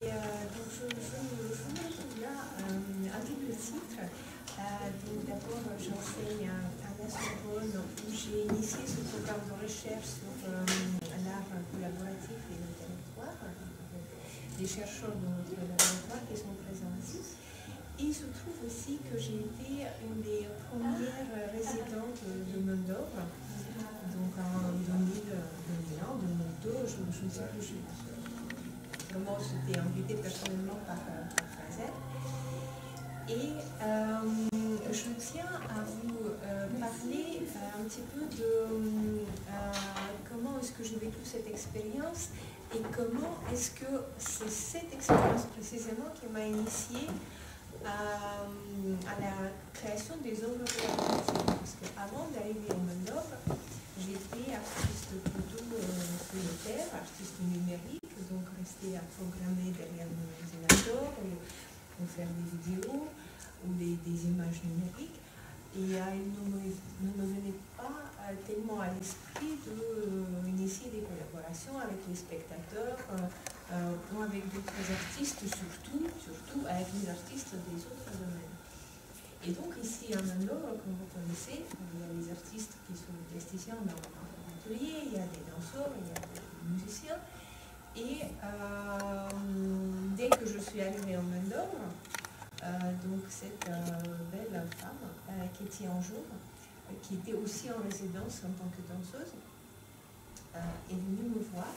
Donc je me retrouve là un double titre. Donc d'abord j'enseigne à la Sorbonne où j'ai initié ce programme de recherche sur l'art collaboratif et le territoire. Les chercheurs de notre laboratoire qui sont présents ici. Et il se trouve aussi que j'ai été une des premières résidentes de Mondor, donc en 2001, 2002, je ne sais plus. Comment j'étais invitée personnellement par Fraser. Et je tiens à vous parler un petit peu de comment est-ce que j'ai vécu cette expérience et comment est-ce que c'est cette expérience précisément qui m'a initiée à la création des œuvres collaboratives. Parce qu'avant d'arriver au Mondor, j'étais artiste plutôt solitaire, artiste numérique, donc rester à programmer derrière mon ordinateur ou faire des vidéos ou des images numériques. Et il ne me venait pas tellement à l'esprit d'initier des collaborations avec les spectateurs ou avec d'autres artistes, surtout avec les artistes des autres domaines. Et donc ici à Mondor, comme vous connaissez, il y a les artistes qui sont plasticiens dans l'atelier, il y a des danseurs, il y a des musiciens. Et dès que je suis arrivée à Mondor, donc cette belle femme, Katie Anjour, qui était aussi en résidence en tant que danseuse, est venue me voir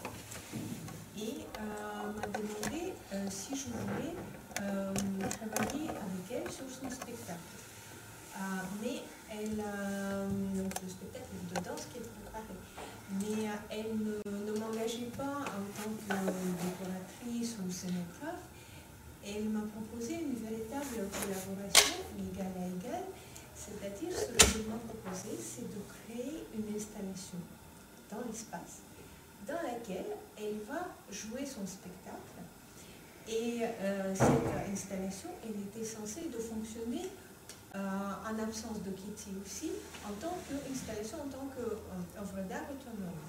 et m'a demandé si je voulais travailler avec elle sur son spectacle. Mais elle, donc le spectacle de danse qui est préparé, mais elle ne m'engageait pas en tant que décoratrice ou scénographe. Elle m'a proposé une véritable collaboration, égal à égal, c'est-à-dire ce qu'elle m'a proposé, c'est de créer une installation dans l'espace dans laquelle elle va jouer son spectacle. Et cette installation, elle était censée de fonctionner en absence de Katie aussi, en tant qu'installation, en tant qu'œuvre d'art autonome.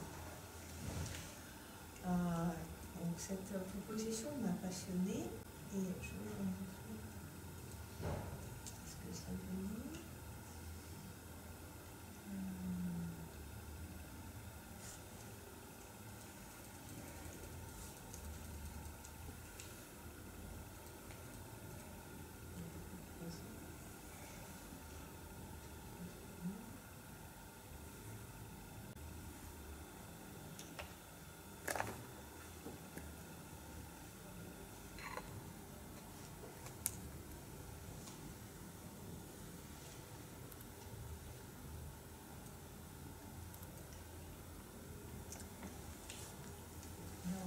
Donc cette proposition m'a passionnée et je vais vous montrer. Est-ce que ça venir?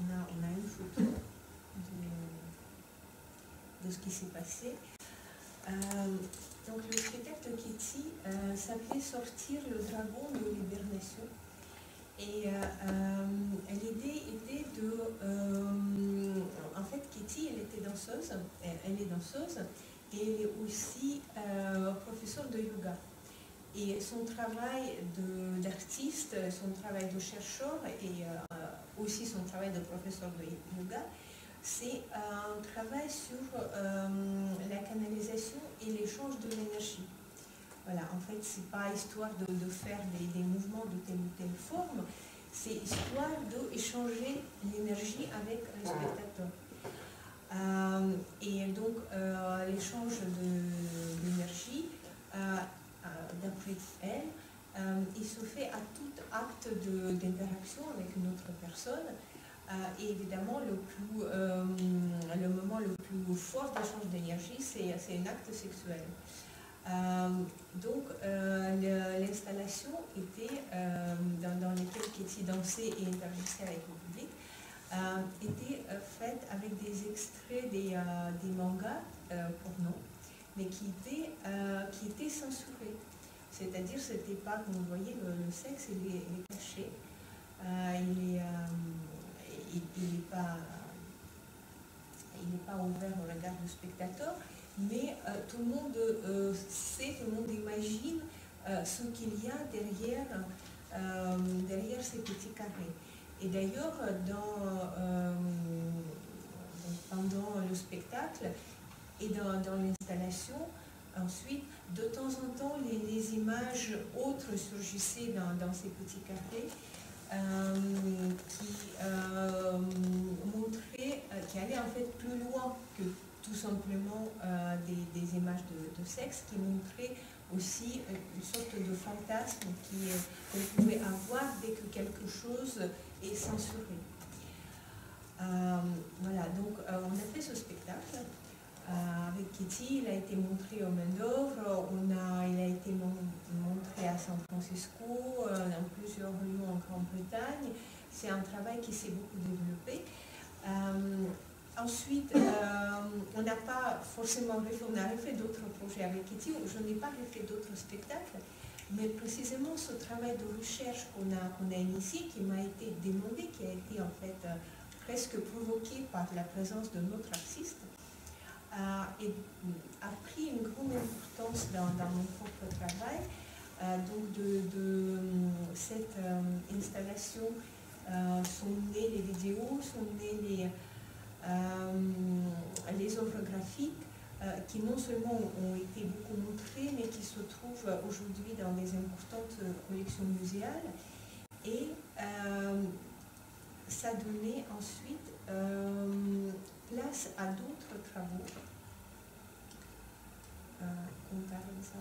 On a une photo de ce qui s'est passé. Donc le spectacle de Katie s'appelait Sortir le dragon de l'hibernation. Et l'idée était de... en fait, Katie, elle était danseuse, elle est danseuse, et elle est aussi professeure de yoga. Et son travail d'artiste, son travail de chercheur et aussi son travail de professeur de yoga, c'est un travail sur la canalisation et l'échange de l'énergie. Voilà, en fait, c'est pas histoire de faire des mouvements de telle ou telle forme, c'est histoire d'échanger l'énergie avec le spectateur. Et donc, l'échange d'énergie, d'après elle, il se fait à tout acte d'interaction avec une autre personne. Et évidemment, le moment le plus fort d'échange d'énergie, c'est un acte sexuel. Donc, l'installation était, dans laquelle Katie dansait et interagissait avec le public, était faite avec des extraits des mangas porno, mais qui étaient censurés. C'est-à-dire, c'était pas, comme vous voyez, le sexe, il est caché, il n'est pas ouvert au regard du spectateur, mais tout le monde sait, tout le monde imagine ce qu'il y a derrière ces petits carrés. Et d'ailleurs, pendant spectacle. Et dans l'installation, ensuite, de temps en temps, les images autres surgissaient dans ces petits carrés qui montraient, qui allaient en fait plus loin que tout simplement des images de sexe, qui montraient aussi une sorte de fantasme qu'on pouvait avoir dès que quelque chose est censuré. Voilà, donc on a fait ce spectacle. Avec Kitty, il a été montré au Main d'Œuvre, il a été montré à San Francisco, dans plusieurs lieux en Grande-Bretagne. C'est un travail qui s'est beaucoup développé. Ensuite, on n'a pas forcément refait, on a refait d'autres projets avec Kitty, je n'ai pas refait d'autres spectacles, mais précisément ce travail de recherche qu'on a initié, qui m'a été demandé, qui a été en fait presque provoqué par la présence de notre artiste, a pris une grande importance dans mon propre travail. Donc de cette installation sont nées les vidéos, sont nées les œuvres graphiques qui non seulement ont été beaucoup montrées, mais qui se trouvent aujourd'hui dans des importantes collections muséales. Et ça donnait ensuite place à d'autres travaux. Comparer ça.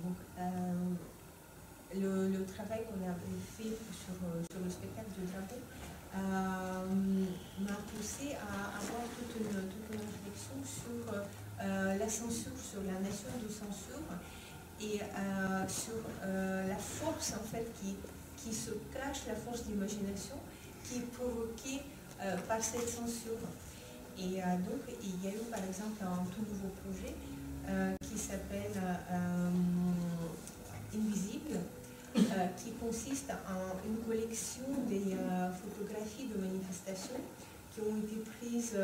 Donc, le travail qu'on avait fait sur le spectacle de Dragon m'a poussé à avoir toute une réflexion sur la censure, sur la notion de censure et sur la force en fait qui se cache, la force d'imagination qui est provoquée par cette censure. Et donc il y a eu par exemple un tout nouveau projet qui s'appelle Invisible, qui consiste en une collection des photographies de manifestations qui ont été prises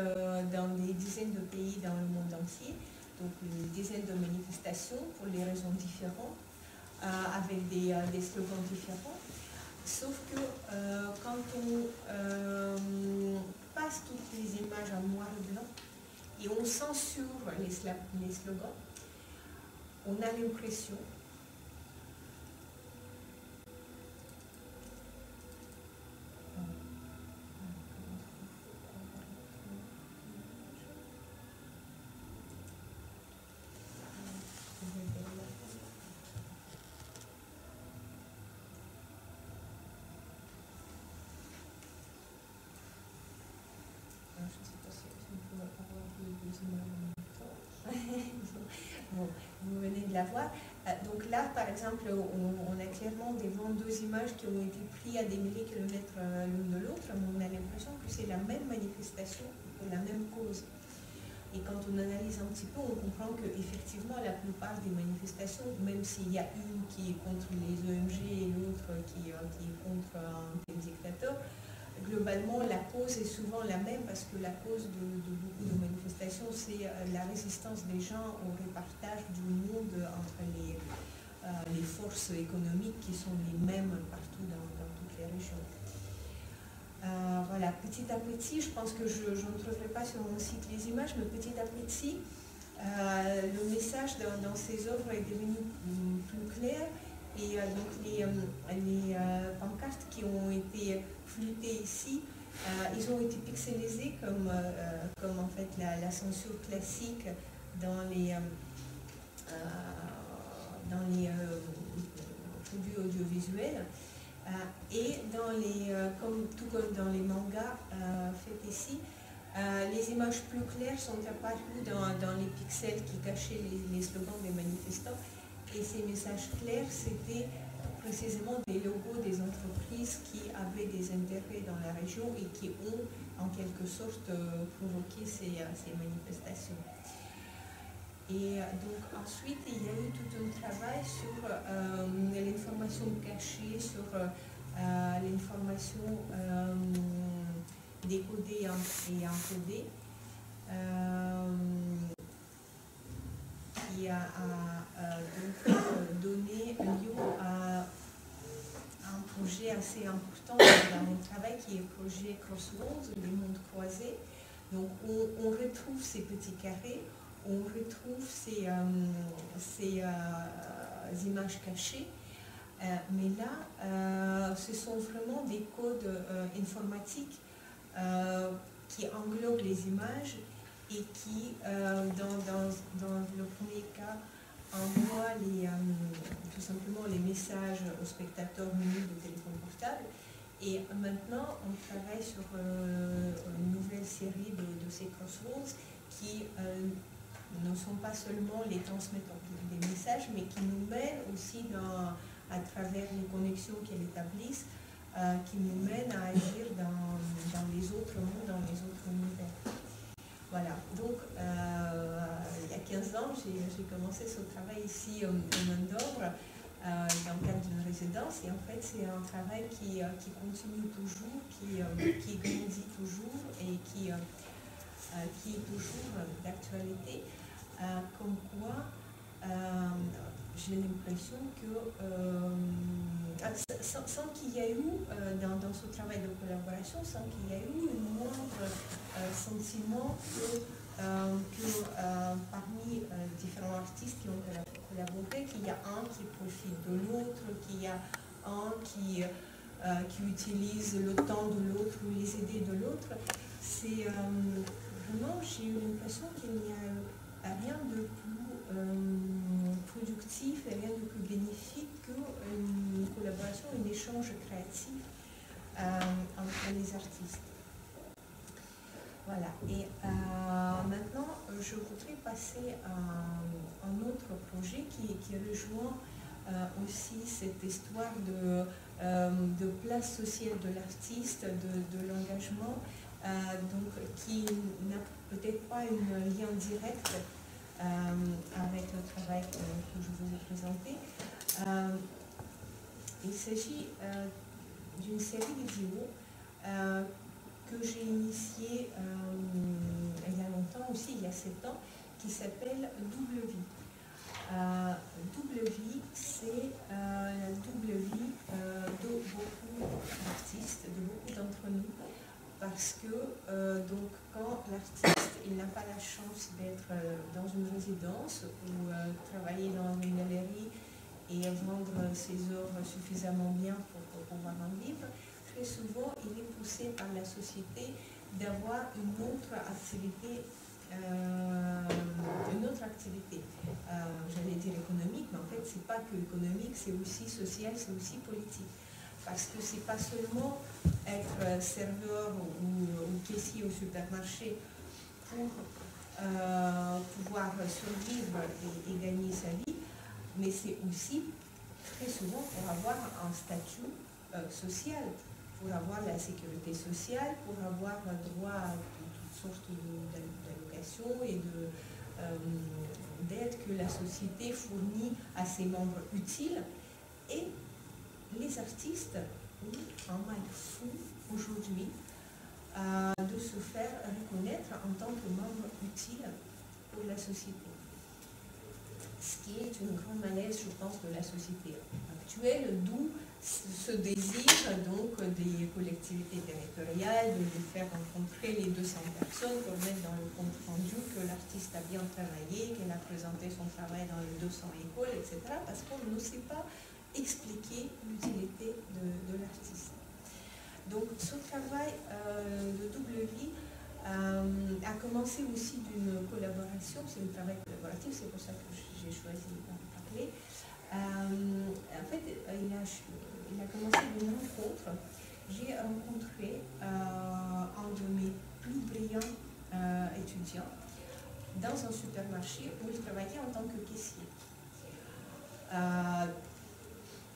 dans des dizaines de pays dans le monde entier, donc une dizaine de manifestations pour des raisons différentes, avec des slogans différents. Sauf que quand on passe toutes les images en noir et blanc et on censure les slogans, on a l'impression bon, vous venez de la voir. Donc là, par exemple, on a clairement devant deux images qui ont été prises à des milliers de kilomètres l'une de l'autre, mais on a l'impression que c'est la même manifestation pour la même cause. Et quand on analyse un petit peu, on comprend qu'effectivement, la plupart des manifestations, même s'il y a une qui est contre les ONG et l'autre qui est contre un dictateur, globalement, la cause est souvent la même parce que la cause de beaucoup de manifestations, c'est la résistance des gens au répartage du monde entre les forces économiques qui sont les mêmes partout dans toutes les régions. Voilà, petit à petit, je pense que je ne trouverai pas sur mon site les images, mais petit à petit, le message dans ces œuvres est devenu plus clair. Et donc les pancartes qui ont été floutées ici, ils ont été pixelisés comme en fait la censure classique dans les produits audiovisuels. Et tout comme dans les mangas faits ici, les images plus claires sont apparues dans les pixels qui cachaient les slogans des manifestants. Et ces messages clairs, c'était précisément des logos des entreprises qui avaient des intérêts dans la région et qui ont en quelque sorte provoqué ces manifestations. Et donc ensuite, il y a eu tout un travail sur l'information cachée, sur l'information décodé et encodé, qui a donc donné lieu à un projet assez important dans mon travail qui est le projet Crossroads, les mondes croisés. Donc on retrouve ces petits carrés, on retrouve ces images cachées, mais là ce sont vraiment des codes informatiques qui englobent les images et qui, dans le premier cas, envoient tout simplement les messages aux spectateurs munis de téléphone portable. Et maintenant, on travaille sur une nouvelle série de ces crossroads qui ne sont pas seulement les transmetteurs des messages, mais qui nous mènent aussi à travers les connexions qu'elles établissent, qui nous mènent à agir dans les autres mondes, dans les autres univers. Voilà, donc il y a 15 ans, j'ai commencé ce travail ici au Maine-d'Or, dans le cadre d'une résidence, et en fait c'est un travail qui continue toujours, qui grandit toujours et qui est toujours d'actualité, comme quoi j'ai l'impression que sans qu'il y ait eu dans ce travail de collaboration, sans qu'il y ait eu un moindre sentiment que parmi différents artistes qui ont collaboré, qu'il y a un qui profite de l'autre, qu'il y a un qui utilise le temps de l'autre ou les idées de l'autre. C'est vraiment, j'ai eu l'impression qu'il n'y a rien de plus productif et rien de plus bénéfique qu'une collaboration, un échange créatif entre les artistes. Voilà, et maintenant je voudrais passer à un autre projet qui rejoint aussi cette histoire de place sociale de l'artiste, de l'engagement, donc qui n'a peut-être pas un lien direct avec le travail que je vous ai présenté. Il s'agit d'une série vidéo que j'ai initiée il y a longtemps aussi, il y a 7 ans, qui s'appelle Double Vie. Double Vie, c'est la double vie de beaucoup d'artistes, de beaucoup d'entre nous, parce que donc quand l'artiste il n'a pas la chance d'être dans une résidence ou travailler dans une galerie et vendre ses œuvres suffisamment bien pour pouvoir en vivre, très souvent il est poussé par la société d'avoir une autre activité, j'allais dire économique, mais en fait c'est pas que économique, c'est aussi social, c'est aussi politique. Parce que c'est pas seulement être serveur ou caissier au supermarché pour pouvoir survivre et gagner sa vie, mais c'est aussi très souvent pour avoir un statut social, pour avoir la sécurité sociale, pour avoir droit à toutes sortes d'allocations et d'aide que la société fournit à ses membres utiles. Et les artistes ont un mal fou aujourd'hui de se faire reconnaître en tant que membre utile pour la société. Ce qui est une grande malaise, je pense, de la société actuelle, d'où ce désir donc des collectivités territoriales de les faire rencontrer les 200 personnes pour mettre dans le compte rendu que l'artiste a bien travaillé, qu'elle a présenté son travail dans les 200 écoles, etc. parce qu'on ne sait pas expliquer l'utilité de l'artiste. Donc ce travail de Double Vie a commencé aussi d'une collaboration, c'est un travail collaboratif, c'est pour ça que j'ai choisi d'en parler. En fait, il a commencé d'une rencontre. J'ai rencontré un de mes plus brillants étudiants dans un supermarché où il travaillait en tant que caissier.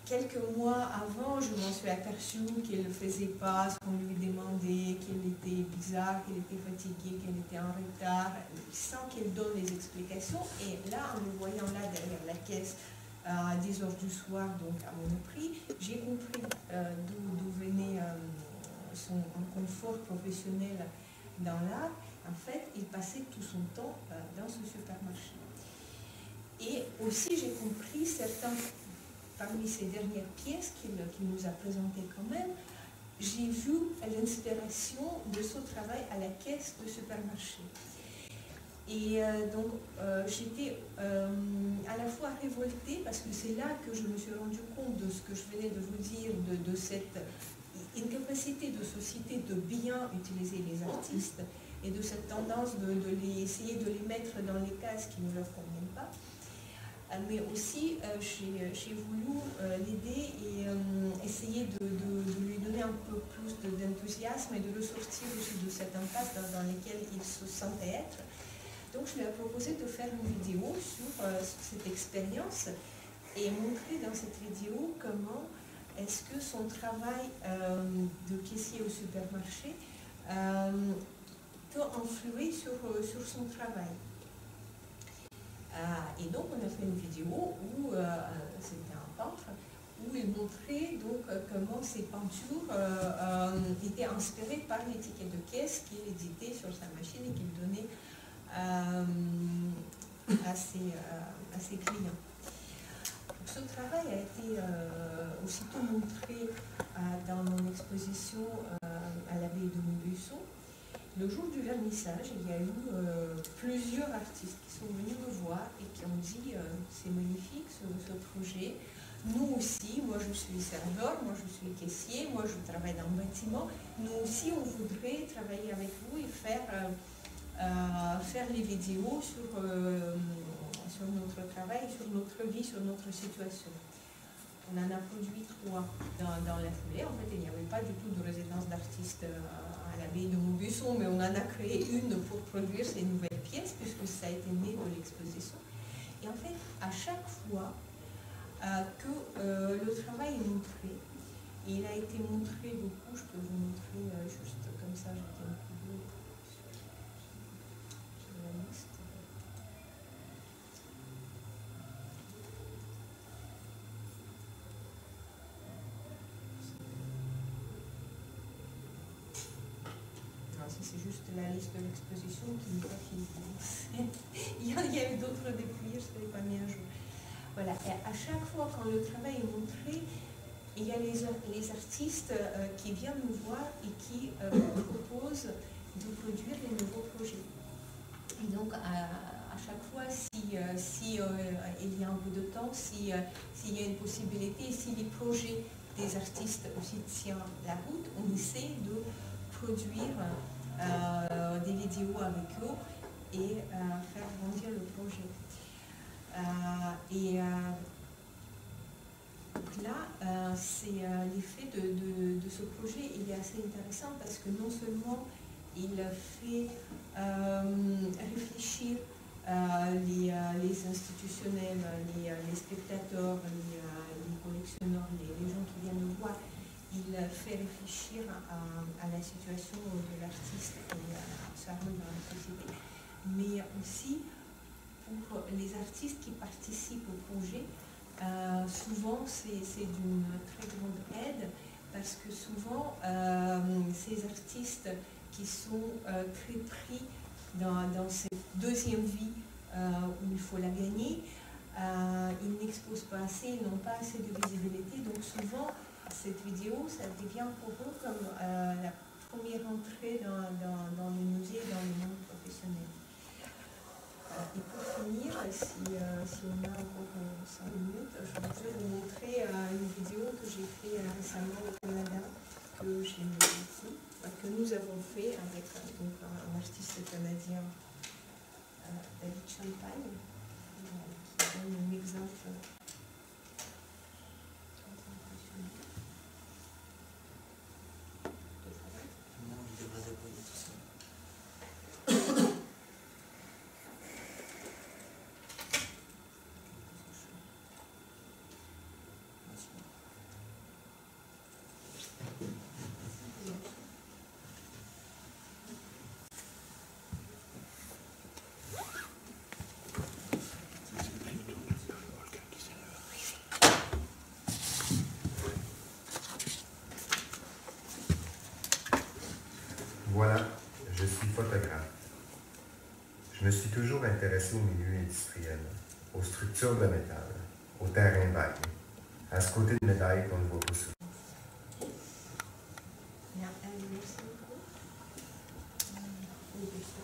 Quelques mois avant, je m'en suis aperçue qu'il ne faisait pas ce qu'on lui demandait, qu'il était bizarre, qu'il était fatigué, qu'il était en retard, sans qu'il donne les explications. Et là, en le voyant là derrière la caisse, à 10 h du soir, donc à Monoprix, j'ai compris d'où venait son un fort professionnel dans l'art, en fait, il passait tout son temps dans ce supermarché. Et aussi, j'ai compris certains, parmi ces dernières pièces qu'il nous a présentées quand même, j'ai vu l'inspiration de ce travail à la caisse de supermarché. Et donc, j'étais à la fois révoltée, parce que c'est là que je me suis rendu compte de ce que je venais de vous dire, de cette incapacité de société de bien utiliser les artistes, et de cette tendance de essayer de les mettre dans les cases qui ne leur conviennent pas. Mais aussi, j'ai voulu l'aider et essayer de lui donner un peu plus d'enthousiasme et de le sortir aussi de cette impasse dans laquelle il se sentait être. Donc, je lui ai proposé de faire une vidéo sur cette expérience et montrer dans cette vidéo comment est-ce que son travail de caissier au supermarché peut influer sur son travail. Et donc, on a fait une vidéo où c'était un peintre, où il montrait donc comment ses peintures étaient inspirées par l'étiquette de caisse qu'il éditait sur sa machine et qu'il donnait à ses clients. Donc, ce travail a été aussitôt montré dans mon exposition à l'abbaye de Montbuisson. Le jour du vernissage, il y a eu plusieurs artistes qui sont venus me voir et qui ont dit c'est magnifique ce projet. Nous aussi, moi je suis serveur, moi je suis caissier, moi je travaille dans le bâtiment. Nous aussi on voudrait travailler avec vous et faire les vidéos sur notre travail, sur notre vie, sur notre situation. On en a produit 3 dans la foulée. En fait, il n'y avait pas du tout de résidence d'artistes à l'abbaye de Montbuisson, mais on en a créé une pour produire ces nouvelles pièces, puisque ça a été né de l'exposition. Et en fait, à chaque fois que le travail est montré, et il a été montré beaucoup, je peux vous montrer juste comme ça, j'étais un peu sur la liste. C'est juste la liste de l'exposition qui n'est pas finie. Il y a eu d'autres depuis, je ne l'ai pas mis à jour. Voilà, et à chaque fois quand le travail est montré, il y a les artistes qui viennent nous voir et qui proposent de produire des nouveaux projets. Et donc, à chaque fois, si il y a un peu de temps, s'il y a une possibilité, si les projets des artistes aussi tiennent la route, on essaie de produire des vidéos avec eux et faire grandir le projet. Donc là, c'est l'effet de ce projet, il est assez intéressant parce que non seulement il fait réfléchir les institutionnels, les spectateurs, les collectionneurs, les gens qui viennent nous voir, il fait réfléchir à la situation de l'artiste et à sa rôle dans la société, mais aussi pour les artistes qui participent au projet. Souvent, c'est d'une très grande aide parce que souvent, ces artistes qui sont très pris dans cette deuxième vie où il faut la gagner, ils n'exposent pas assez, ils n'ont pas assez de visibilité, donc souvent, cette vidéo, ça devient pour eux comme la première entrée dans le musée, dans le monde professionnel. Et pour finir, si on a encore 5 minutes, je voudrais vous montrer une vidéo que j'ai fait récemment au Canada, que j'aime beaucoup, que nous avons fait avec un artiste canadien, David Champagne, qui donne un exemple. Voilà, je suis photographe. Je me suis toujours intéressé au milieu industriel, aux structures de métal, au terrain vague, à ce côté de médaille qu'on ne voit pas souvent. Ja, en merci beaucoup. Les questions,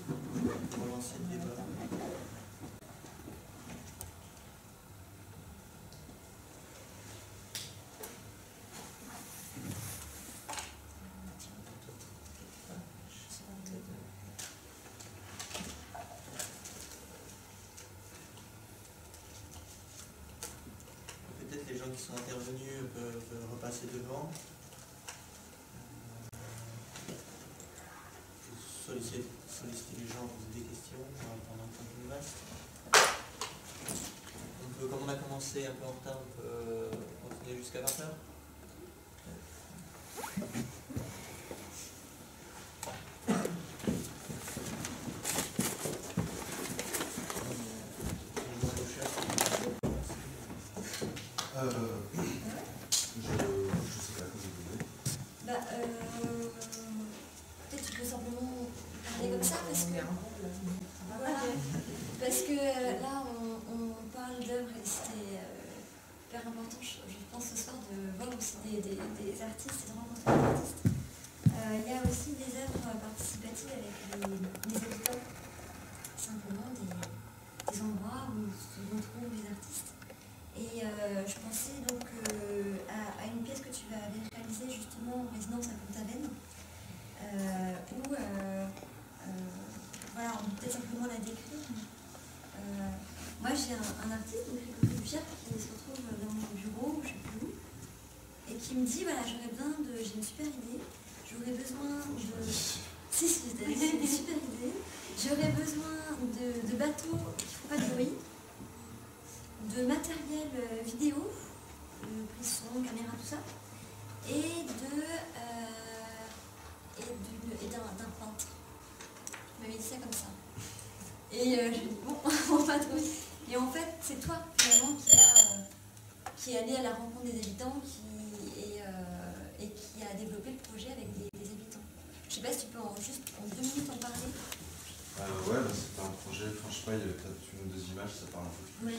vous pouvez relancer le débat. Peut-être les gens qui sont intervenus peuvent repasser devant. Solliciter les gens à poser des questions pendant qu'on nous reste. Comme on a commencé un peu en retard, on peut continuer jusqu'à 20h. Je sais pas comment vous voulez. Peut-être tu peux simplement parler comme ça parce que, voilà, parce que là on parle d'œuvres et c'était hyper important je pense ce soir de voir aussi des artistes et de rencontrer des artistes. Il y a aussi des œuvres participatives avec les habitants, simplement des endroits où se retrouvent les artistes. Et je pensais donc à une pièce que tu avais réalisée justement en résidence à Pont-Aven, où voilà, on peut peut-être simplement la décrire. Moi j'ai un artiste, donc Grégory Pierre, qui se retrouve dans mon bureau, je ne sais plus où, et qui me dit voilà, j'ai une super idée, j'aurais besoin de. Si, c'est une super idée, j'aurais besoin de bateaux qui ne font pas de bruit, de matériel vidéo, prise son, caméra, tout ça, et d'un peintre. Il m'avait dit ça comme ça. Et je lui ai dit bon, on va trouver. Et en fait, c'est toi finalement qui est allé à la rencontre des habitants et qui a développé le projet avec des habitants. Je sais pas si tu peux juste en 2 minutes en parler. Ouais, bah, c'était un projet, enfin, je sais pas, il y avait peut-être une ou deux images, ça parle un peu plus. Ouais.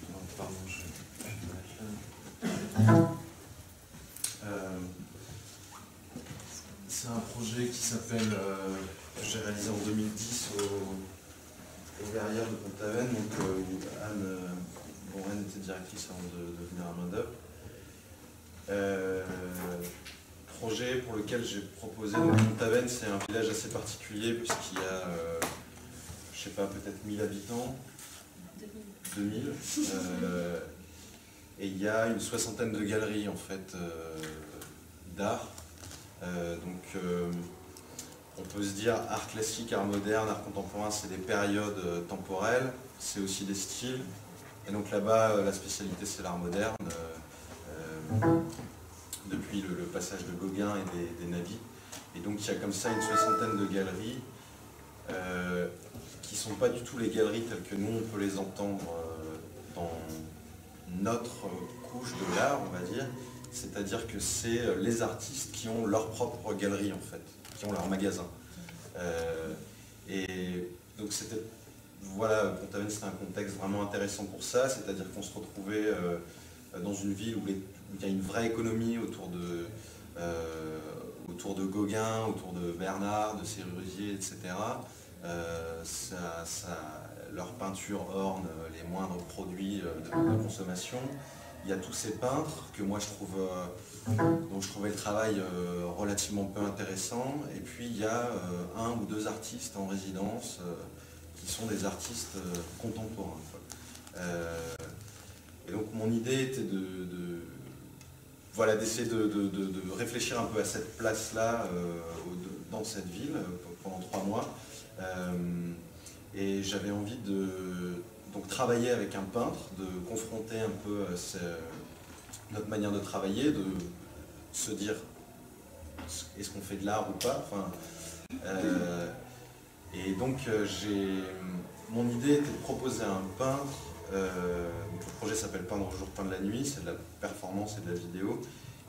Non, pardon, je vais mettre là. C'est un projet qui s'appelle, que j'ai réalisé en 2010 aux Verrières de Pont-Aven, donc où Anne était directrice avant de devenir à main d'œuvre. Projet pour lequel j'ai proposé, donc Pont-Aven c'est un village assez particulier puisqu'il y a, je sais pas, peut-être 1000 habitants, 2000, et il y a une soixantaine de galeries en fait d'art. On peut se dire art classique, art moderne, art contemporain, c'est des périodes temporelles, c'est aussi des styles. Et donc là-bas, la spécialité c'est l'art moderne, depuis le passage de Gauguin et des Navy. Et donc il y a comme ça une soixantaine de galeries qui ne sont pas du tout les galeries telles que nous on peut les entendre dans notre couche de l'art, on va dire. C'est-à-dire que c'est les artistes qui ont leur propre galerie en fait, qui ont leur magasin. Et donc c'était, voilà, Pont-Aven c'était un contexte vraiment intéressant pour ça, c'est-à-dire qu'on se retrouvait dans une ville où il y a une vraie économie autour de Gauguin, autour de Bernard, de Sérusier, etc. Leur peinture orne les moindres produits de consommation. Il y a tous ces peintres que moi dont je trouvais le travail relativement peu intéressant. Et puis il y a un ou deux artistes en résidence qui sont des artistes contemporains. Et donc mon idée était d'essayer de réfléchir un peu à cette place-là dans cette ville pendant 3 mois. Et j'avais envie de travailler avec un peintre, de confronter un peu notre manière de travailler, de se dire est-ce qu'on fait de l'art ou pas, et donc mon idée était de proposer à un peintre, le projet s'appelle Peindre au jour, peindre la nuit, c'est de la performance et de la vidéo,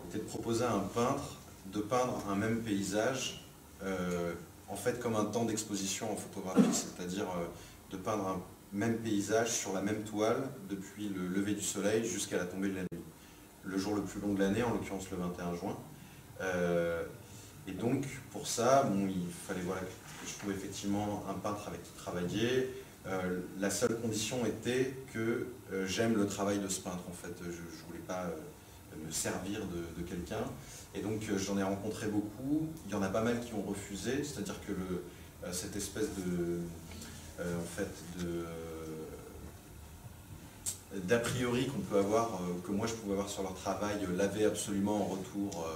était de proposer à un peintre de peindre un même paysage, en fait comme un temps d'exposition en photographie, c'est-à-dire de peindre un même paysage sur la même toile depuis le lever du soleil jusqu'à la tombée de la nuit. Le jour le plus long de l'année, en l'occurrence le 21 juin. Et donc pour ça, bon, il fallait voilà, que je trouve effectivement un peintre avec qui travailler. La seule condition était que j'aime le travail de ce peintre. En fait, je ne voulais pas me servir de quelqu'un. Et donc j'en ai rencontré beaucoup. Il y en a pas mal qui ont refusé. C'est-à-dire que cette espèce d'a priori qu'on peut avoir, que moi je pouvais avoir sur leur travail, l'avait absolument en retour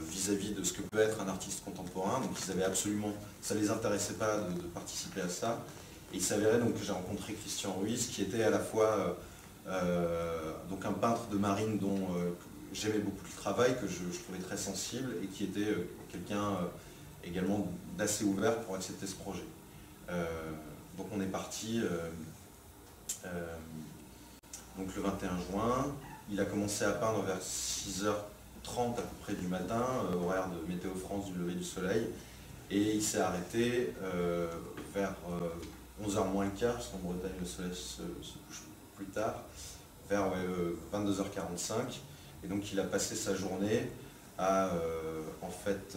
vis-à-vis de ce que peut être un artiste contemporain. Donc ils avaient absolument, ça ne les intéressait pas de participer à ça. Et il s'avérait donc que j'ai rencontré Christian Ruiz, qui était à la fois donc un peintre de marine dont j'aimais beaucoup le travail, que je trouvais très sensible, et qui était quelqu'un également d'assez ouvert pour accepter ce projet. Donc on est parti donc le 21 juin, il a commencé à peindre vers 6h30 à peu près du matin, horaire de Météo France du lever du soleil, et il s'est arrêté vers 11h moins le quart, parce qu'en Bretagne le soleil se couche plus tard, vers 22h45, et donc il a passé sa journée à en fait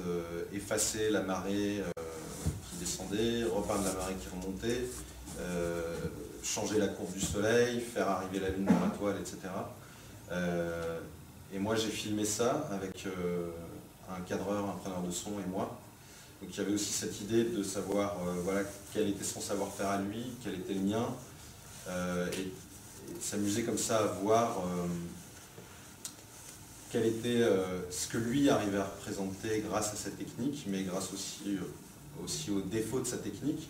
effacer la marée qui descendait, repeindre la marée qui remontait, changer la courbe du soleil, faire arriver la lune dans la toile, etc. Et moi j'ai filmé ça avec un cadreur, un preneur de son et moi. Donc il y avait aussi cette idée de savoir voilà, quel était son savoir-faire à lui, quel était le mien, et s'amuser comme ça à voir quel était ce que lui arrivait à représenter grâce à cette technique, mais grâce aussi aux défauts de sa technique.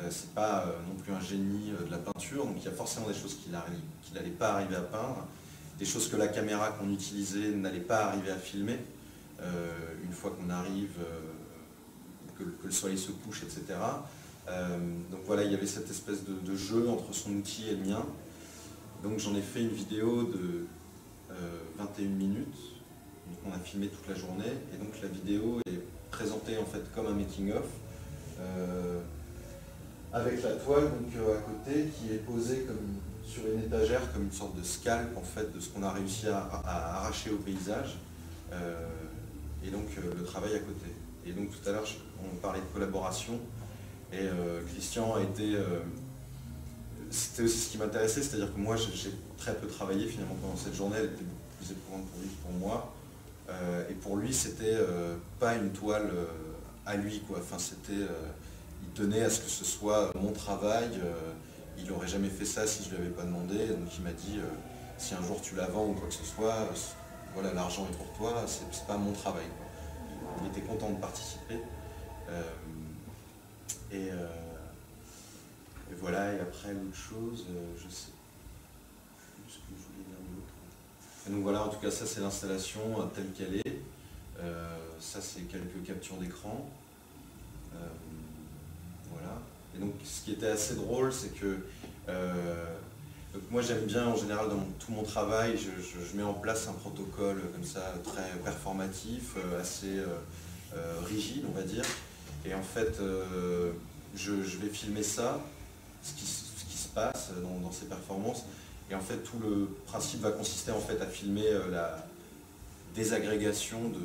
C'est pas non plus un génie de la peinture, donc il y a forcément des choses qu'il n'allait pas arriver à peindre, des choses que la caméra qu'on utilisait n'allait pas arriver à filmer, une fois qu'on arrive, que le soleil se couche, etc. Donc voilà, il y avait cette espèce de jeu entre son outil et le mien. Donc j'en ai fait une vidéo de 21 minutes, donc on a filmé toute la journée, et donc la vidéo est présentée en fait comme un making-of, avec la toile donc, à côté qui est posée comme sur une étagère comme une sorte de scalp en fait de ce qu'on a réussi à arracher au paysage, et donc le travail à côté. Et donc tout à l'heure on parlait de collaboration, et Christian a été... c'était aussi ce qui m'intéressait, c'est-à-dire que moi j'ai très peu travaillé finalement pendant cette journée, elle était beaucoup plus éprouvante pour lui que pour moi. Et pour lui c'était pas une toile à lui, quoi. Enfin, c'était... il tenait à ce que ce soit mon travail, il n'aurait jamais fait ça si je ne lui avais pas demandé, donc il m'a dit si un jour tu la vends ou quoi que ce soit, voilà, l'argent est pour toi, c'est pas mon travail, quoi. Il était content de participer. Et voilà, et après l'autre chose, je sais plus ce que je voulais dire d'autre. Et donc voilà, en tout cas ça c'est l'installation telle qu'elle est. Ça c'est quelques captures d'écran. Voilà. Et donc ce qui était assez drôle, c'est que donc moi j'aime bien en général dans tout mon travail, je mets en place un protocole comme ça très performatif, assez rigide on va dire. Et en fait je vais filmer ça, ce qui se passe dans ces performances. Et en fait tout le principe va consister en fait à filmer la désagrégation du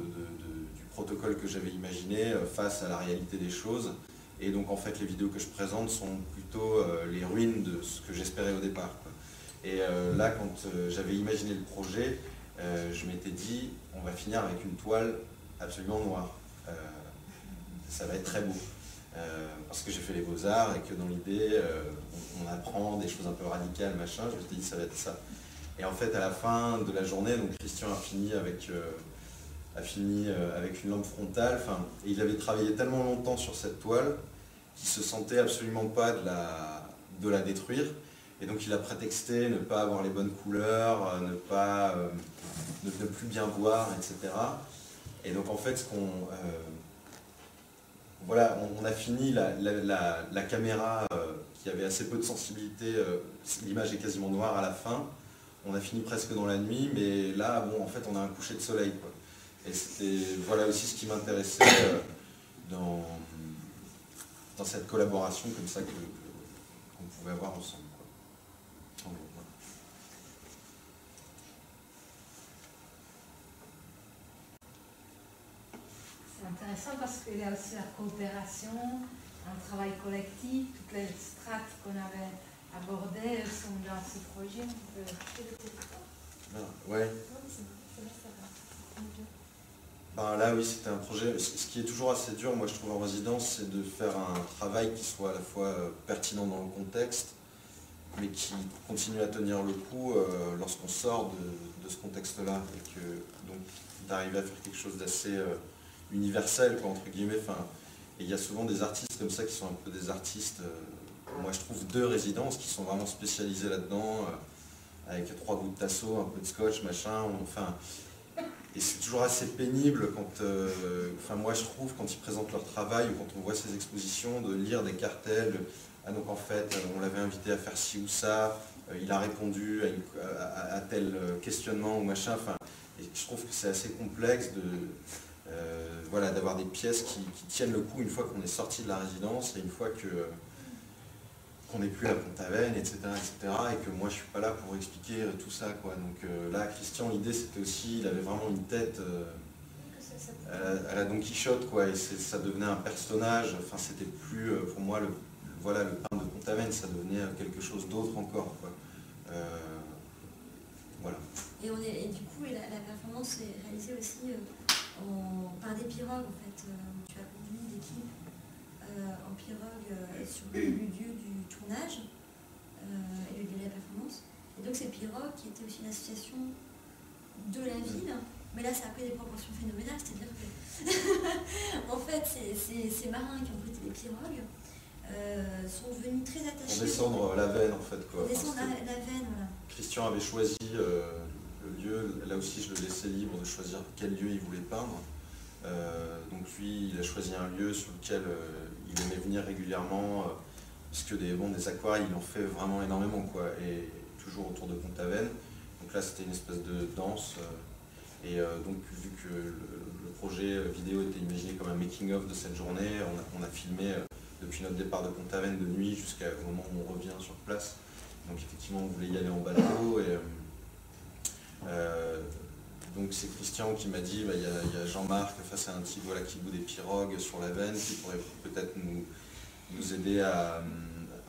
protocole que j'avais imaginé face à la réalité des choses. Et donc en fait les vidéos que je présente sont plutôt les ruines de ce que j'espérais au départ, quoi. Et là quand j'avais imaginé le projet, je m'étais dit on va finir avec une toile absolument noire. Ça va être très beau. Parce que j'ai fait les beaux-arts et que dans l'idée on apprend des choses un peu radicales, machin, je me suis dit ça va être ça. Et en fait à la fin de la journée, donc Christian a fini avec une lampe frontale, et il avait travaillé tellement longtemps sur cette toile qu'il se sentait absolument pas de la détruire, et donc il a prétexté ne pas avoir les bonnes couleurs, ne plus bien voir, etc. Et donc en fait voilà, on a fini la caméra qui avait assez peu de sensibilité, l'image est quasiment noire à la fin, on a fini presque dans la nuit, mais là, bon, en fait, on a un coucher de soleil, quoi. Et c'était, voilà aussi ce qui m'intéressait dans cette collaboration comme ça qu'on pouvait avoir ensemble, quoi. Donc, voilà. C'est intéressant parce qu'il y a aussi la coopération, un travail collectif, toutes les strates qu'on avait abordées sont dans ce projet. Ouais. Ben là, oui, c'était un projet. Ce qui est toujours assez dur, moi, je trouve, en résidence, c'est de faire un travail qui soit à la fois pertinent dans le contexte, mais qui continue à tenir le coup lorsqu'on sort de ce contexte-là. Et que, donc, d'arriver à faire quelque chose d'assez universel, quoi, entre guillemets. Et il y a souvent des artistes comme ça qui sont un peu des artistes, moi, je trouve, de résidence, qui sont vraiment spécialisés là-dedans, avec 3 gouttes de tasso, un peu de scotch, machin, enfin... Et c'est toujours assez pénible quand, moi je trouve, quand ils présentent leur travail ou quand on voit ces expositions, de lire des cartels. Ah donc en fait, on l'avait invité à faire ci ou ça, il a répondu à tel questionnement ou machin. Enfin, et je trouve que c'est assez complexe voilà, d'avoir des pièces qui tiennent le coup une fois qu'on est sorti de la résidence et une fois qu'on n'est plus à Pont-Aven, etc., et que moi je suis pas là pour expliquer tout ça, quoi. Donc là, Christian, l'idée c'était aussi, il avait vraiment une tête à la Don Quichotte, quoi, et ça devenait un personnage. Enfin, c'était plus pour moi voilà, le peintre de Pont-Aven, ça devenait quelque chose d'autre encore, quoi. Voilà. Et du coup, la performance est réalisée aussi par des pirogues, en fait. Tu as conduit d'équipe en pirogue sur le lieu du tournage et le lieu de la performance. Et donc ces pirogues qui étaient aussi une association de la ville, mais là ça a pris des proportions phénoménales, c'est-à-dire que en fait ces marins qui ont prêté les pirogues sont devenus très attachés. Pour descendre la veine, en fait, quoi. Pour descendre la veine, voilà. Christian avait choisi le lieu, là aussi je le laissais libre de choisir quel lieu il voulait peindre. Donc lui, il a choisi un lieu sur lequel il aimait venir régulièrement, puisque des aquarelles, il en fait vraiment énormément, quoi, et toujours autour de Pont-Aven. Donc là, c'était une espèce de danse, donc vu que le projet vidéo était imaginé comme un making-of de cette journée, on a filmé depuis notre départ de Pont-Aven de nuit jusqu'au moment où on revient sur place. Donc effectivement, on voulait y aller en bateau, et donc c'est Christian qui m'a dit, il y a Jean-Marc face à un type, voilà, qui bout des pirogues sur la veine, qui pourrait peut-être nous aider à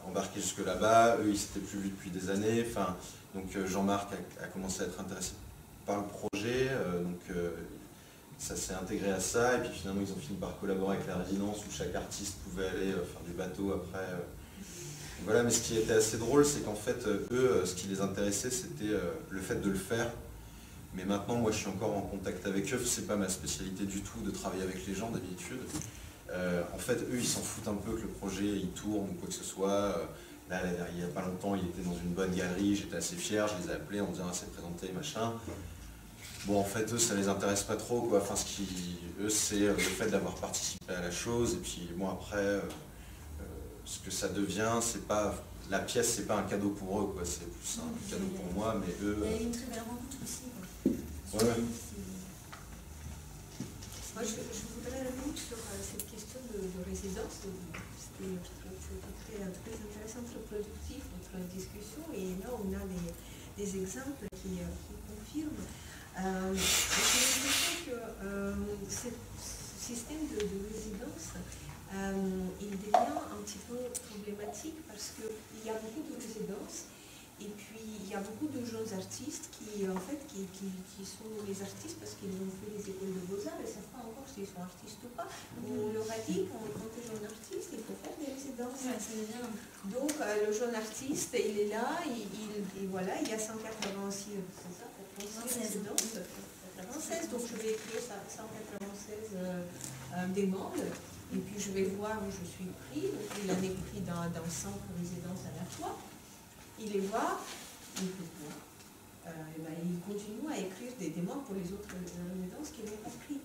embarquer jusque là-bas. Eux, ils s'étaient plus vus depuis des années. Enfin, donc Jean-Marc a commencé à être intéressé par le projet, ça s'est intégré à ça, et puis finalement ils ont fini par collaborer avec la résidence où chaque artiste pouvait aller faire du bateau après. Voilà, mais ce qui était assez drôle, c'est qu'en fait, eux, ce qui les intéressait, c'était le fait de le faire. Mais maintenant, moi, je suis encore en contact avec eux. C'est pas ma spécialité du tout de travailler avec les gens d'habitude. En fait, eux, ils s'en foutent un peu que le projet il tourne ou quoi que ce soit. Là, il n'y a pas longtemps, il était dans une bonne galerie. J'étais assez fier. Je les ai appelés en disant c'est présenté, machin. Bon, en fait, eux, ça les intéresse pas trop, quoi. Enfin, eux, c'est le fait d'avoir participé à la chose. Et puis, bon, après, ce que ça devient, c'est pas la pièce, c'est pas un cadeau pour eux, quoi. C'est plus un cadeau pour moi, mais eux. Il y a eu une très belle rencontre aussi, quoi. Ouais. Moi, je voudrais revenir sur cette question de résidence. C'était très intéressant, très productif, notre discussion. Et là, on a des exemples qui confirment. J'ai l'impression que ce système de résidence, il devient un petit peu problématique parce qu'il y a beaucoup de résidences. Et puis, il y a beaucoup de jeunes artistes qui sont les artistes parce qu'ils ont fait les écoles de beaux-arts et ne savent pas encore s'ils sont artistes ou pas. On leur a dit, quand tu es jeune artiste, il faut faire des résidences. Ouais, ça devient... Donc, le jeune artiste, il est là, voilà, il y a 186 résidences. 96, donc je vais écrire 196 demandes. Et puis, je vais voir où je suis pris. Donc, il en est pris dans 100 résidences à la fois. Il les voit, il continue à écrire des demandes pour les autres résidences qu'il n'avait pas pris.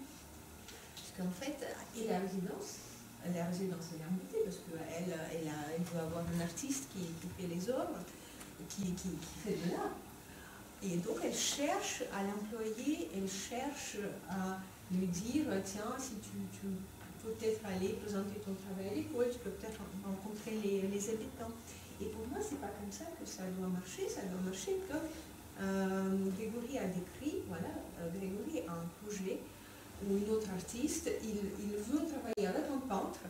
Parce qu'en fait, et la résidence elle est embêtée parce qu'elle doit avoir un artiste qui fait les œuvres, qui fait de l'art. Et donc elle cherche à l'employé, elle cherche à lui dire, tiens, si tu peux peut-être aller présenter ton travail à l'école, tu peux peut-être rencontrer les habitants. Et pour moi, c'est pas comme ça que ça doit marcher comme Grégory a décrit, voilà, Grégory a un projet où une autre artiste, il veut travailler avec un peintre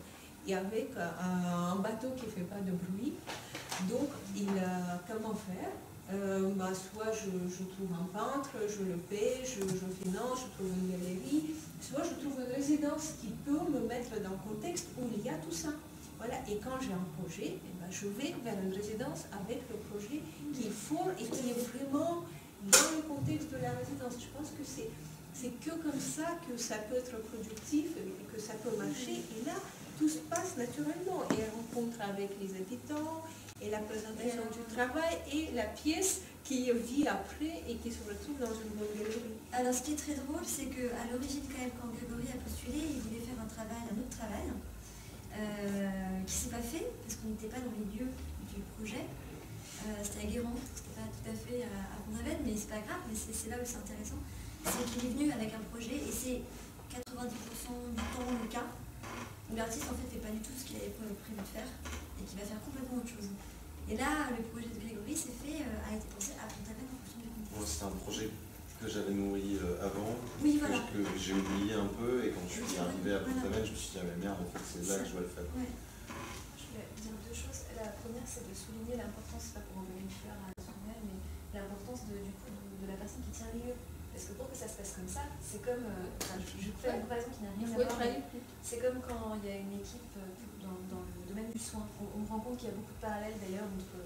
et avec un bateau qui ne fait pas de bruit. Donc, comment faire? Soit je trouve un peintre, je le paie, je finance, je trouve une galerie, soit je trouve une résidence qui peut me mettre dans un contexte où il y a tout ça. Voilà. Et quand j'ai un projet, je vais vers une résidence avec le projet qu'il faut et qui est vraiment dans le contexte de la résidence. Je pense que c'est que comme ça que ça peut être productif et que ça peut marcher. Et là, tout se passe naturellement. Et elle rencontre avec les habitants, et la présentation du travail, et la pièce qui vit après et qui se retrouve dans une bonne galerie. Alors, ce qui est très drôle, c'est qu'à l'origine, quand même, quand Grégory a postulé, il voulait faire un autre travail, qui ne s'est pas fait, parce qu'on n'était pas dans les lieux du projet. C'était à Guérande, c'était pas tout à fait à Pont-Aven, mais c'est pas grave, mais c'est là où c'est intéressant. C'est qu'il est venu avec un projet, et c'est 90% du temps le cas, où l'artiste en fait fait pas du tout ce qu'il avait prévu de faire, et qui va faire complètement autre chose. Et là, le projet de Grégory a été pensé à Pont-Aven en fonction du contexte. Moi, c'était un projet que j'avais nourri avant, oui, voilà. que j'ai oublié un peu, et quand je suis arrivé à Pont-Aven, je me suis dit, ah mais merde, en fait, c'est là que je dois le faire. Ouais. Je voulais dire deux choses. La première, c'est de souligner l'importance, pas pour envoyer une fleur à Sourmel, mais l'importance de la personne qui tient le lieu. Parce que pour que ça se passe comme ça, c'est comme, je fais une comparaison qui n'a rien à voir, c'est comme quand il y a une équipe dans le domaine du soin. On rend compte qu'il y a beaucoup de parallèles d'ailleurs entre,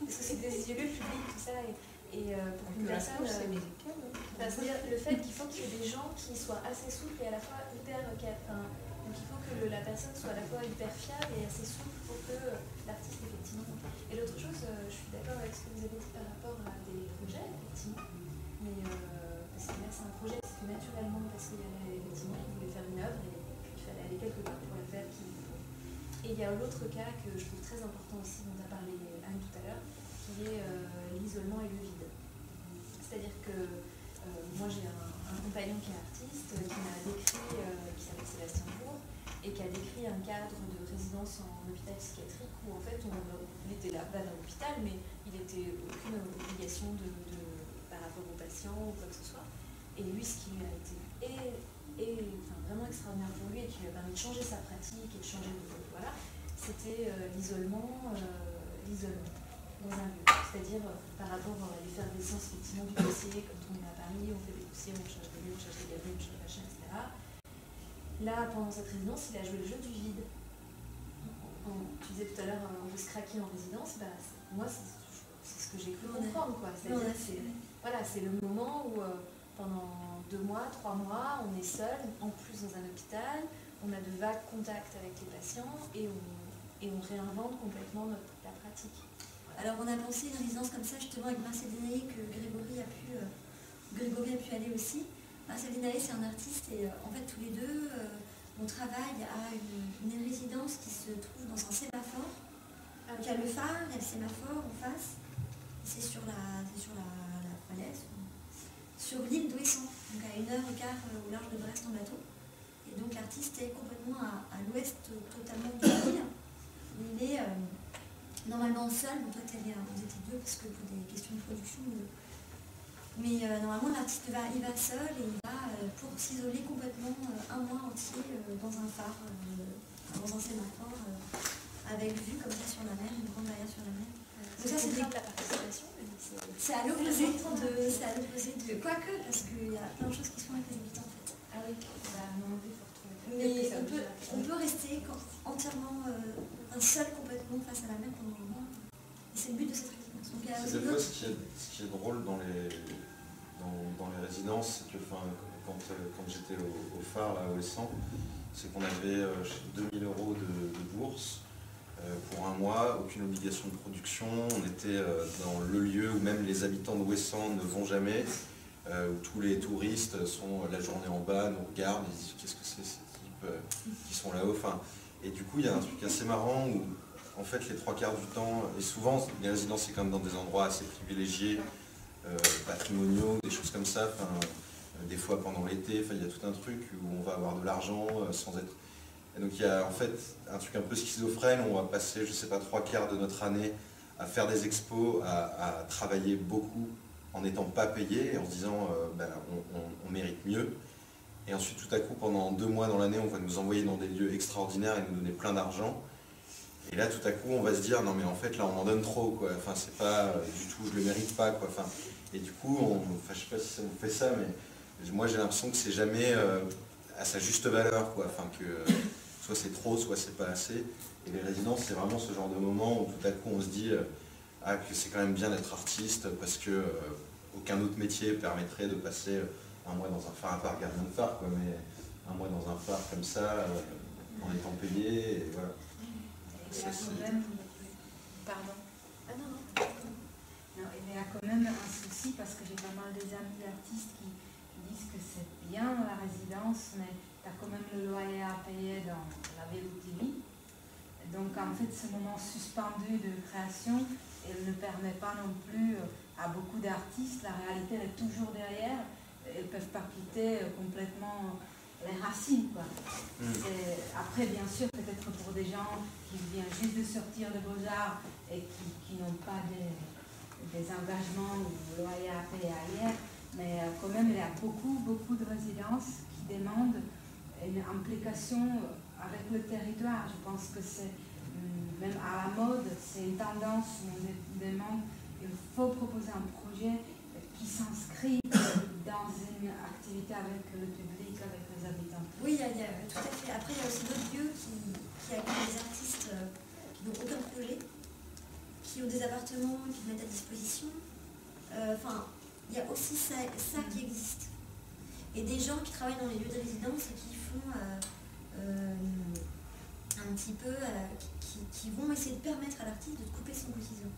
parce que c'est des lieux publics, tout ça, et pour qu'une personne, c'est-à-dire le fait qu'il faut qu'il y ait des gens qui soient assez souples et à la fois hyper, donc il faut que la personne soit à la fois hyper fiable et assez souple pour que l'artiste effectivement. Et l'autre chose, je suis d'accord avec ce que vous avez dit par rapport à des projets, effectivement, mais parce que là c'est un projet qui se fait naturellement parce qu'il y avait effectivement, il voulait faire une œuvre et il fallait aller quelque part pour la faire. Et il y a l'autre cas que je trouve très important aussi, dont a parlé Anne tout à l'heure, qui est l'isolement et le vide. C'est-à-dire que moi j'ai un compagnon qui est artiste, qui m'a décrit, qui s'appelle Sébastien Bourg, et qui a décrit un cadre de résidence en hôpital psychiatrique où en fait il était là, pas dans l'hôpital, mais il n'était aucune obligation par rapport aux patients ou quoi que ce soit. Et lui, ce qui lui a été vraiment extraordinaire pour lui et qui lui a permis de changer sa pratique et de changer voilà, c'était l'isolement dans un lieu. C'est-à-dire par rapport à l'effervescence effectivement du dossier, quand on est à Paris, on fait des dossiers, on change des lieux, on change des galeries, on change des machins, etc. Là, pendant cette résidence, il a joué le jeu du vide. Tu disais tout à l'heure, on veut se craquer en résidence, moi c'est ce que j'ai cru comprendre, quoi. C'est le moment où pendant 2 mois, 3 mois, on est seul, en plus dans un hôpital, on a de vagues contacts avec les patients et on réinvente complètement la pratique. Alors on a pensé une résidence comme ça justement avec Marcel Dinaé que Grégory a pu aller aussi. Marcel Dinaé c'est un artiste et en fait tous les deux on travaille à une résidence qui se trouve dans un sémaphore. Donc il y a le phare, il y a le sémaphore en face. C'est sur la falaise, sur l'île d'Ouessant, donc à 1h15 au large de Brest en bateau. Et donc l'artiste est complètement à l'ouest totalement de l'île. Il est normalement seul, donc toi vous étiez 2 parce que pour des questions de production. Mais normalement l'artiste il va seul et il va pour s'isoler complètement 1 mois entier dans un phare, dans un sémaphore, avec vue comme ça sur la mer, une grande barrière sur la mer. Donc ça c'est de la participation. C'est à l'opposé de quoique, parce qu'il y a plein de choses qui sont avec les habitants en fait. Ah oui, non, il faut retrouver. Mais on peut rester entièrement un seul complètement face à la mer pendant 1 mois. Et c'est le but de cette résidence. Cette fois, ce qui est drôle dans les résidences, c'est que quand j'étais au phare, là, au Ouessant, c'est qu'on avait 2000 € de bourse. Pour 1 mois, aucune obligation de production, on était dans le lieu où même les habitants de Ouessant ne vont jamais, où tous les touristes sont la journée en bas, nous regardent, ils disent qu'est-ce que c'est ces types qui sont là-haut. Et du coup il y a un truc assez marrant où en fait les 3/4 du temps, et souvent les résidences c'est quand même dans des endroits assez privilégiés, patrimoniaux, des choses comme ça. Enfin, des fois pendant l'été, il y a tout un truc où on va avoir de l'argent sans être... Et donc il y a en fait un truc un peu schizophrène où on va passer, je sais pas, 3/4 de notre année à faire des expos, à travailler beaucoup en n'étant pas payé et en se disant on mérite mieux. Et ensuite tout à coup pendant 2 mois dans l'année on va nous envoyer dans des lieux extraordinaires et nous donner plein d'argent. Et là tout à coup on va se dire non mais en fait là on m'en donne trop quoi, enfin c'est pas du tout, je le mérite pas quoi. Enfin, et du coup, je sais pas si ça vous fait ça, mais moi j'ai l'impression que c'est jamais à sa juste valeur quoi, enfin que soit c'est trop, soit c'est pas assez. Et les résidences c'est vraiment ce genre de moment où tout à coup on se dit que c'est quand même bien d'être artiste parce que aucun autre métier permettrait de passer un mois dans un phare, à part gardien de phare quoi, mais un mois dans un phare comme ça en étant payé et voilà. Ça, pardon. Ah non, non. Non, il y a quand même un souci parce que j'ai pas mal des amis artistes qui disent que c'est bien la résidence, mais tu as quand même le loyer à payer dans la VLTV. Donc en fait, ce moment suspendu de création, elle ne permet pas non plus à beaucoup d'artistes, la réalité elle est toujours derrière, elles peuvent pas quitter complètement les racines quoi. Après bien sûr peut-être pour des gens qui viennent juste de sortir de Beaux-Arts et qui n'ont pas des engagements ou loyers à payer ailleurs, mais quand même il y a beaucoup de résidences qui demandent une implication avec le territoire. Je pense que c'est même à la mode, c'est une tendance où on demande, il faut proposer un projet qui s'inscrit dans une activité avec le public, avec les habitants. Oui, il y a tout à fait. Après, il y a aussi d'autres lieux qui accueillent des artistes qui n'ont aucun projet, qui ont des appartements qu'ils mettent à disposition. Enfin, il y a aussi ça qui existe. Et des gens qui travaillent dans les lieux de résidence et qui font un petit peu, qui vont essayer de permettre à l'artiste de couper son quotidien.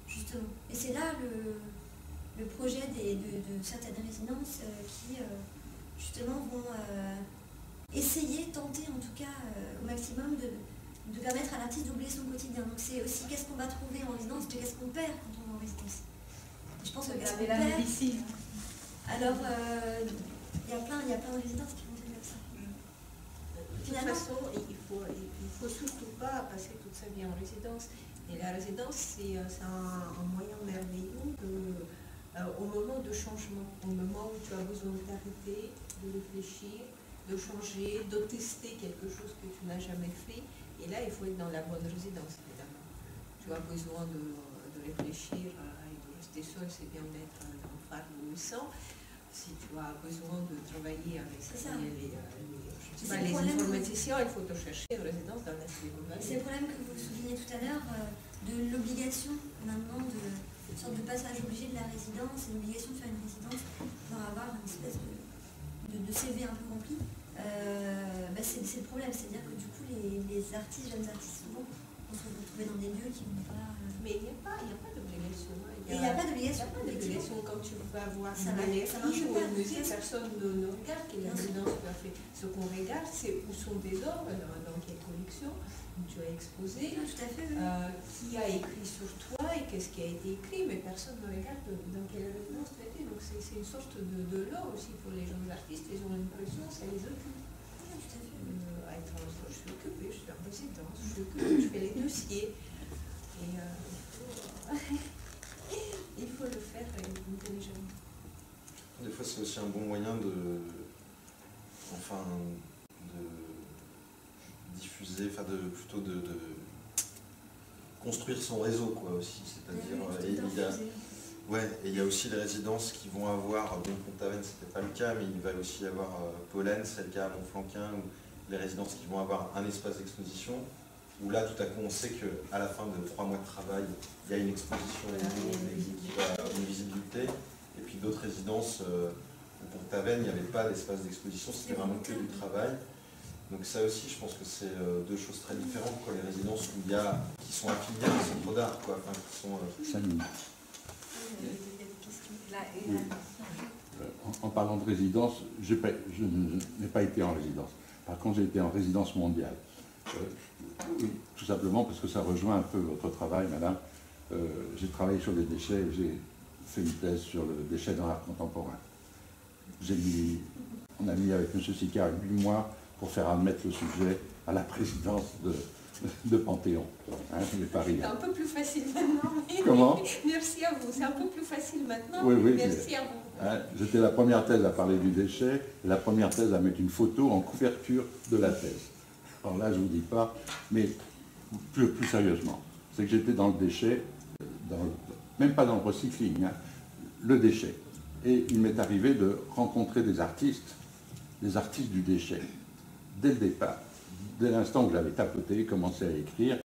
Justement. Et c'est là le projet de certaines résidences qui justement vont essayer, tenter en tout cas au maximum de permettre à l'artiste d'oublier son quotidien. Donc c'est aussi qu'est-ce qu'on va trouver en résidence, mais qu'est-ce qu'on perd quand on est en résidence. Et je pense que qu'est-ce qu'on perd. Alors il y a plein de résidences qui vont être comme ça. De toute façon, il faut surtout pas passer toute sa vie en résidence. Et la résidence, c'est un moyen merveilleux au moment de changement, au moment où tu as besoin de t'arrêter, de réfléchir, de changer, de tester quelque chose que tu n'as jamais fait. Et là, il faut être dans la bonne résidence, évidemment. Tu as besoin de réfléchir à l'université seule, c'est bien d'être dans le phare de 800. Si tu as besoin de travailler avec les informaticiens, il faut te chercher une résidence dans la Silicon Valley. C'est le problème que vous soulignez tout à l'heure de l'obligation maintenant une sorte de passage obligé de la résidence et l'obligation de faire une résidence pour avoir une espèce de CV un peu rempli. C'est le problème, c'est-à-dire que du coup les artistes, jeunes artistes souvent vont se retrouver dans des lieux qui ne vont pas... Mais il n'y a pas d'obligation. Il n'y a pas d'obligation. Quand tu vas voir ça une galerie ou pas. un musée, personne ne regarde quelle résidence tu as fait. Ce qu'on regarde, c'est où sont tes œuvres, dans quelle collection tu as exposé, tout à fait, oui. Qui a écrit sur toi et qu'est-ce qui a été écrit, mais personne ne regarde dans quelle résidence tu as été. Donc c'est une sorte de lore aussi pour les jeunes artistes. Ils ont l'impression que ça les occupe. À étranger, je suis occupée, je suis en résidence, je fais les dossiers. Et il faut le faire intelligemment. Des fois, c'est aussi un bon moyen de diffuser, plutôt de construire son réseau, quoi, aussi. C'est-à-dire, il y a aussi les résidences qui vont avoir, bon, Pont-Aven, c'était pas le cas, mais il va aussi y avoir Pollen, c'est le cas à Montflanquin, ou les résidences qui vont avoir un espace d'exposition, où là, tout à coup, on sait qu'à la fin de 3 mois de travail, il y a une exposition, une visibilité, et puis d'autres résidences, pour Taven, il n'y avait pas d'espace d'exposition, c'était vraiment que du travail. Donc ça aussi, je pense que c'est 2 choses très différentes, quoi, les résidences qui sont affiliées à un centre d'art, quoi, enfin, qui sont... En parlant de résidence, je n'ai pas été en résidence. Par contre, j'ai été en résidence mondiale. Tout simplement parce que ça rejoint un peu votre travail, madame. J'ai travaillé sur les déchets, j'ai fait une thèse sur le déchet dans l'art contemporain. On a mis avec M. Sicard 8 mois pour faire admettre le sujet à la présidence de Panthéon, hein, les Paris. C'est un peu plus facile maintenant. Comment? Merci à vous, c'est un peu plus facile maintenant. Oui, oui, merci à vous. Hein, j'étais la première thèse à parler du déchet, et la première thèse à mettre une photo en couverture de la thèse. Alors là, je ne vous dis pas, mais plus sérieusement, c'est que j'étais dans le déchet, même pas dans le recycling, hein, le déchet. Et il m'est arrivé de rencontrer des artistes du déchet, dès le départ. Dès l'instant où j'avais tapoté, commencé à écrire,